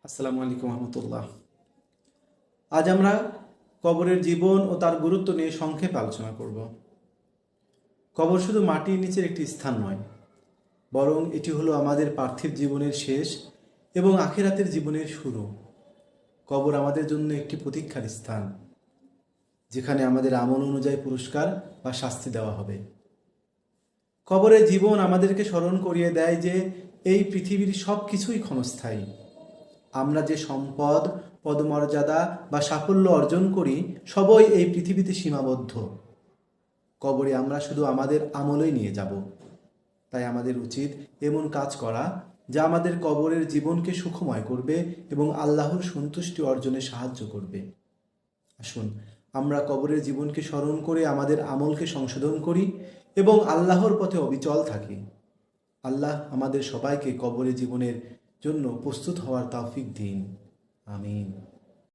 আসসালামু আলাইকুম রহমতুল্লাহ। আজ আমরা কবরের জীবন ও তার গুরুত্ব নিয়ে সংক্ষেপে আলোচনা করব। কবর শুধু মাটির নিচের একটি স্থান নয়, বরং এটি হলো আমাদের পার্থিব জীবনের শেষ এবং আখিরাতের জীবনের শুরু। কবর আমাদের জন্য একটি প্রতীক্ষার স্থান, যেখানে আমাদের আমল অনুযায়ী পুরস্কার বা শাস্তি দেওয়া হবে। কবরের জীবন আমাদেরকে স্মরণ করিয়ে দেয় যে এই পৃথিবীর সব কিছুই ক্ষণস্থায়ী। আমরা যে সম্পদ, পদমর্যাদা বা সাফল্য অর্জন করি সবই এই পৃথিবীতে সীমাবদ্ধ। কবরে আমরা শুধু আমাদের আমলই নিয়ে যাব। তাই আমাদের উচিত এমন কাজ করা যা আমাদের কবরের জীবনকে সুখময় করবে এবং আল্লাহর সন্তুষ্টি অর্জনে সাহায্য করবে। আসুন আমরা কবরের জীবনকে স্মরণ করে আমাদের আমলকে সংশোধন করি এবং আল্লাহর পথে অবিচল থাকি। আল্লাহ আমাদের সবাইকে কবরে জীবনের জন্য প্রস্তুত হওয়ার তৌফিক দিন। আমিন।